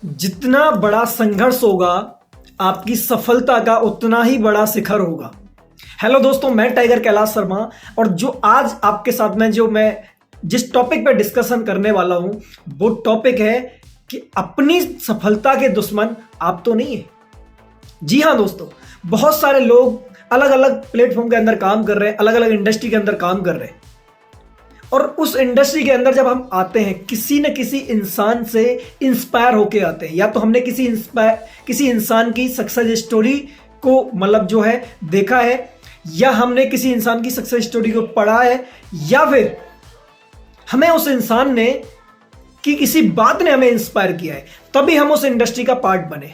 जितना बड़ा संघर्ष होगा आपकी सफलता का उतना ही बड़ा शिखर होगा। हेलो दोस्तों, मैं टाइगर कैलाश शर्मा और जो आज आपके साथ में जिस टॉपिक पे डिस्कशन करने वाला हूं वो टॉपिक है कि अपनी सफलता के दुश्मन आप तो नहीं है। जी हां दोस्तों, बहुत सारे लोग अलग अलग प्लेटफॉर्म के अंदर काम कर रहे हैं, अलग अलग इंडस्ट्री के अंदर काम कर रहे हैं और उस इंडस्ट्री के अंदर जब हम आते हैं किसी न किसी इंसान से इंस्पायर होके आते हैं। या तो हमने किसी इंसान की सक्सेस स्टोरी को देखा है, या हमने किसी इंसान की सक्सेस स्टोरी को पढ़ा है, या फिर हमें उस इंसान ने कि किसी बात ने हमें इंस्पायर किया है, तभी हम उस इंडस्ट्री का पार्ट बने।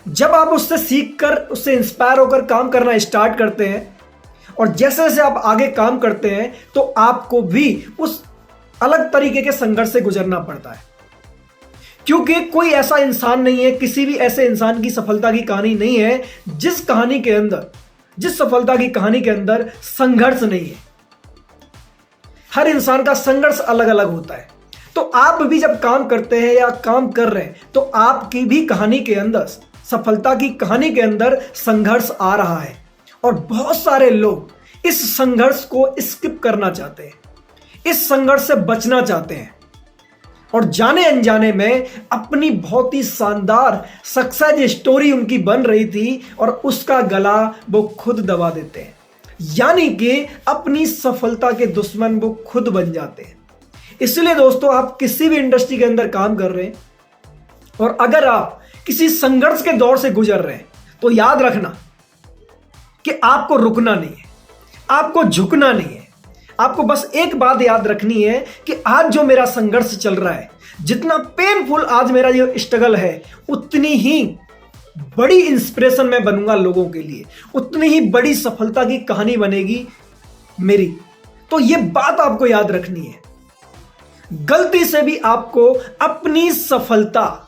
जब आप उससे सीखकर, उससे इंस्पायर होकर काम करना स्टार्ट करते हैं और जैसे जैसे आप आगे काम करते हैं तो आपको भी उस अलग तरीके के संघर्ष से गुजरना पड़ता है, क्योंकि कोई ऐसा इंसान नहीं है, किसी भी ऐसे इंसान की सफलता की कहानी नहीं है जिस सफलता की कहानी के अंदर संघर्ष नहीं है। हर इंसान का संघर्ष अलग अलग होता है। तो आप भी जब काम करते हैं या काम कर रहे हैं तो आपकी भी कहानी के अंदर, सफलता की कहानी के अंदर संघर्ष आ रहा है और बहुत सारे लोग इस संघर्ष को स्किप करना चाहते हैं, इस संघर्ष से बचना चाहते हैं और जाने अनजाने में अपनी बहुत ही शानदार सक्सेस स्टोरी उनकी बन रही थी और उसका गला वो खुद दबा देते हैं। यानी कि अपनी सफलता के दुश्मन वो खुद बन जाते हैं। इसलिए दोस्तों, आप किसी भी इंडस्ट्री के अंदर काम कर रहे हैं और अगर आप किसी संघर्ष के दौर से गुजर रहे हैं तो याद रखना कि आपको रुकना नहीं है, आपको झुकना नहीं है। आपको बस एक बात याद रखनी है कि आज जो मेरा संघर्ष चल रहा है, जितना पेनफुल आज मेरा ये स्ट्रगल है, उतनी ही बड़ी इंस्पिरेशन मैं बनूंगा लोगों के लिए, उतनी ही बड़ी सफलता की कहानी बनेगी मेरी। तो ये बात आपको याद रखनी है। गलती से भी आपको अपनी सफलता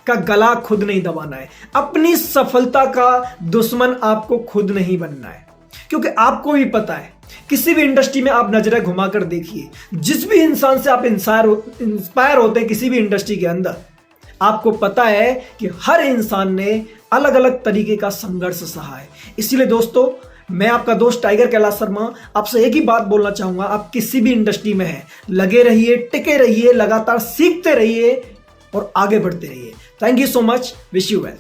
का गला खुद नहीं दबाना है, अपनी सफलता का दुश्मन आपको खुद नहीं बनना है। क्योंकि आपको भी पता है, किसी भी इंडस्ट्री में आप नजरें घुमाकर देखिए, जिस भी इंसान से आप इंस्पायर होते हैं किसी भी इंडस्ट्री के अंदर, आपको पता है कि हर इंसान ने अलग अलग तरीके का संघर्ष सहा है। इसलिए दोस्तों, मैं आपका दोस्त टाइगर कैलाश शर्मा आपसे एक ही बात बोलना चाहूंगा, आप किसी भी इंडस्ट्री में हैं, लगे रहिए, टिके रहिए, लगातार सीखते रहिए और आगे बढ़ते रहिए। Thank you so much. Wish you well.